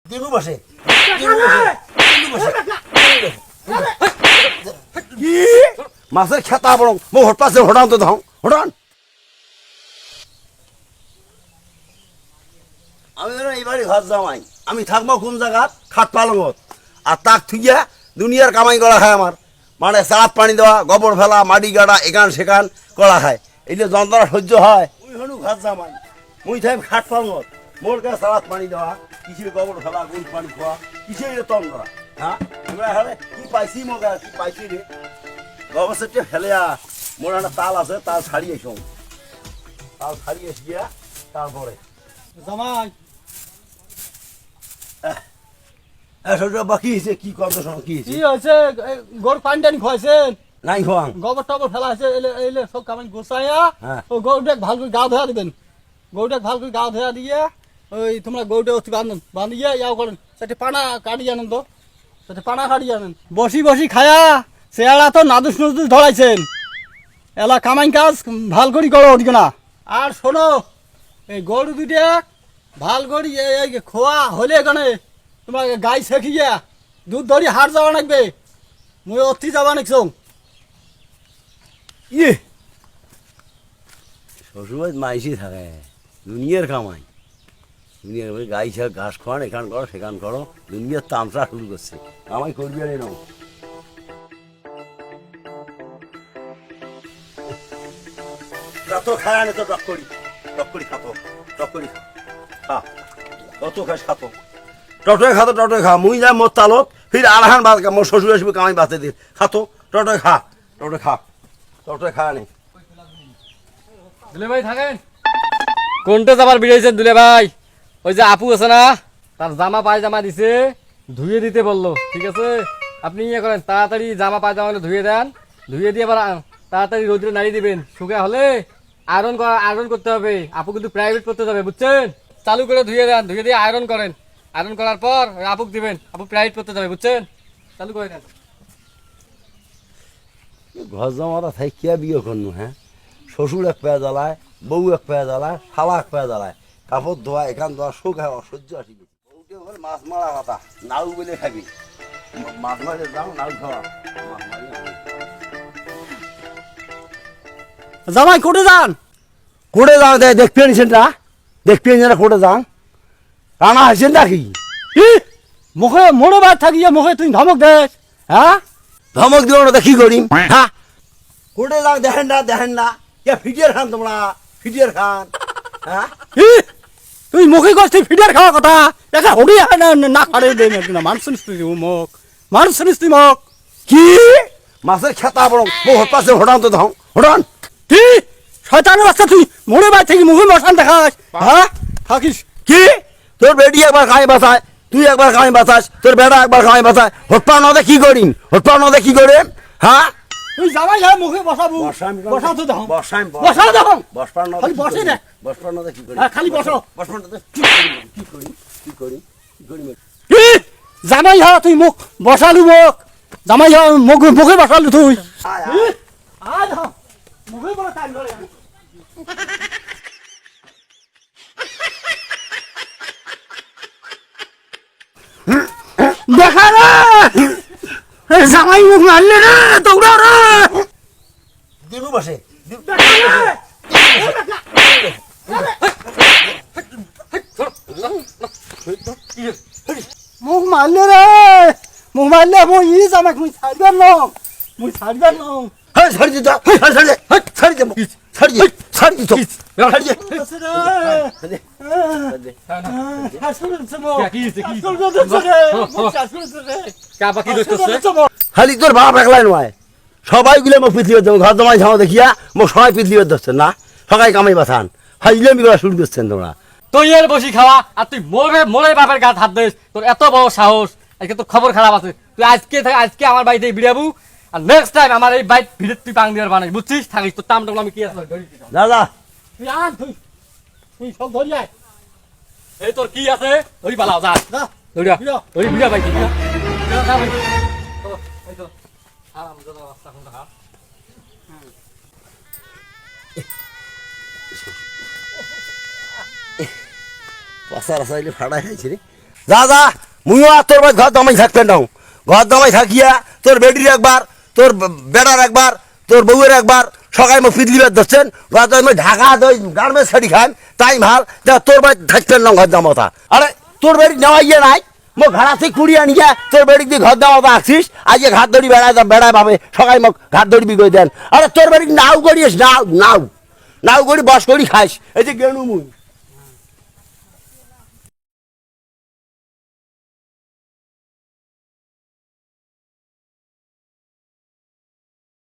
দিনু বসে মাছের খেতা বড় মো হঠাৎ হঠান তো দাও হঠান আমি এইবারই ঘর জামাই আমি থাকবো কোন জায়গা খাট পালঙত আর তাক থুইয়া দুনিয়ার কামাই করা হয় আমার মানে চাপ পানি দেওয়া গোবর ফেলা মাটি গাড়া এখান সেখান করা হয় এই যে যন্ত্রণা সহ্য হয় মুই হনু ঘর জামাই মুই থাক খাট পালঙত মোর কাছে সালাদ পানি দেওয়া কিসের গোবর ফেলা গুল পানি খাওয়া কিসের তন করা হ্যাঁ তোমরা হলে কি পাইছি মগা কি পাইছি রে গোবর সেটে ফেলে মোর একটা তাল আছে তাল ছাড়িয়ে এসো তাল ছাড়িয়ে এসিয়া তারপরে জামাই বাকি হয়েছে কি করতে কি কি হয়েছে গরু পানি টানি খাইছেন নাই খোয়াং গোবর টবর ফেলা আছে এলে সব কামাই গোসাইয়া হ্যাঁ। ওই গরুটাকে ভালো করে গা ধোয়া দিবেন গরুটাকে ভালো করে গা ধোয়া দিয়ে ওই তোমরা গরুটা অতি বান্ধিয়ে ইয়াও করেন সেটা পানা কাটি আনেন তো সেটা পানা কাটি আনেন বসি বসি খায়া সেয়ারা তো নাদুস নদুস ধরাইছেন এলা কামাই কাজ ভাল করি করো ওদিকে না আর শোনো এই গরু দুইটা ভাল করি এই খোয়া হলে এখানে তোমার গাই শেখিয়া দুধ ধরি হাট যাওয়া লাগবে মুই অতি যাওয়া নাকছো ইয়ে শ্বশুরবাড়ি মাইসি থাকে দুনিয়ার কামাই দুনিয়ার গাই ছাড় ঘাস খাওয়ান এখান করো সেখান করো দুনিয়ার তামসা শুরু করছে কামাই করবি আর এনো তো খায় আনে তো টক করি খাতো টক করি খা কত খাস খাতো টটে খা মুই যা মোর তালত ফির আড়হান বাদ মোর শ্বশুর আসবে কামাই বাঁচতে দিল খাতো টটে খা টটে খা নে দুলে ভাই থাকেন কোনটা যাবার বিড়াইছেন দুলে ভাই ওই যে আপু আছে না তার জামা পায়জামা দিছে ধুয়ে দিতে বললো ঠিক আছে আপনি ইয়ে করেন তাড়াতাড়ি জামা পায়জামা ধুয়ে দেন ধুয়ে দিয়ে আবার তাড়াতাড়ি রোদ্রে নাড়িয়ে দিবেন শুকা হলে আয়রন করতে হবে আপু কিন্তু প্রাইভেট করতে যাবে বুঝছেন চালু করে ধুয়ে দেন ধুয়ে দিয়ে আয়রন করেন আয়রন করার পর আপুক দিবেন আপু প্রাইভেট করতে যাবে বুঝছেন চালু করে দেন ঘর জামাটা থাইকিয়া বিয়ে করনু হ্যাঁ শ্বশুর এক পায়ে জ্বালায় বউ এক পায়ে জ্বালায় শালা এক পায়ে জ্বালায় কাপড় ধোয়া এখান ধোয়া শুকায় অসহ্য আসি বউকে বলে মাছ মারা কথা নাউ বলে খাবি মাছ মারে যাও নাউ খাওয়া মাছ মারি জামাই কোটে যান দেখতে নিছেন না দেখতে না কোটে যান রানা হয়েছেন নাকি মুখে মোড়ো বাদ থাকিয়ে মুখে তুই ধমক দে হ্যাঁ ধমক দিও না কি করিম হ্যাঁ কোটে যাও দেখেন না ফিটিয়ার খান তোমরা ফিটিয়ার খান হ্যাঁ তুই মুখে করছিস ফিডার খাওয়া কথা দেখা হড়ি না খাড়ে দে না মানুষ মুখ মানুষ তুই মুখ কি মাছের খেতা বড় মোহর পাশে হঠান তো দাও হঠান কি শয়তানের বাচ্চা তুই মোড়ে বাদ থেকে মুখে মশান দেখাস হ্যাঁ থাকিস কি তোর বেটি একবার খাই বাঁচায় তুই একবার খাই বাঁচাস তোর বেটা একবার খাই বাঁচায় হটপা নদে কি করিম হ্যাঁ তুই জামাই যা মুখে বসাবো বসাও তো দাও বসাও দাও খালি বসে দে বসপার নদে কি করি খালি বসো বসপার নদে কি করি কি জামাই যা তুই মুখ বসালু মুখ জামাই যা মুখে বসালু তুই আয় মুখে বড় টাইম ধরে দেখা রে জামাই মুখ মারলে রে দৌড়া রে দিনু বসে মুখ মারলে রে মুখ মারলে মই ই জামাক মুই ছাড়বার ন হ্যাঁ ছাড়ি দে ছাড়ি খালি তোর বাপ একলাই নয় সবাই গুলো মোক পৃথিবীর দেবো ঘর জমাই ঝামা দেখিয়া মোক সবাই পৃথিবীর ধরছেন না সবাই কামাই বাঁচান ফাইজলামি করা শুরু করছেন তোমরা তুই এর বসি খাওয়া আর তুই মোরে বাপের গাছ হাত দিস তোর এত বড় সাহস আজকে তোর খবর খারাপ আছে তুই আজকে আমার বাড়িতে বিড়াবু আর নেক্সট টাইম আমার এই বাইক ভিড়ে তুই পাং দিয়ে বানাই বুঝছিস থাকিস তোর টাম টাম আমি কি আছে দাদা তুই আন তুই সব ধরি আয় এই তোর কি আছে ধরি পালাও যা ধরি বিড়া বাইক পাশা রাস্তা ফাড়া খাইছি রে যা যা মুইও আর তোর ভাই ঘর দামাই থাকতে নাও ঘর দামাই থাকিয়া তোর বেডির একবার তোর বেড়ার একবার তোর বউয়ের একবার সকাল মুখ ফিদলিবার ধরছেন ঢাকা দই গার্মেন্টস শাড়ি খান তাই ভাল যা তোর ভাই থাকতে নাও ঘর দামতা আরে তোর বেড়ি নেওয়াইয়া নাই মোক ঘাড়া থেকে কুড়িয়ে আনিয়া তোর বেড়ি দিয়ে ঘর দামতা আসছিস আজকে ঘাট ধরি বেড়ায় পাবে সকাল মুখ ঘাট ধরি বিগই দেন আরে তোর বেড়ি নাও করিস নাও নাও নাও করি বস করি খাইস এই যে গেনু মুই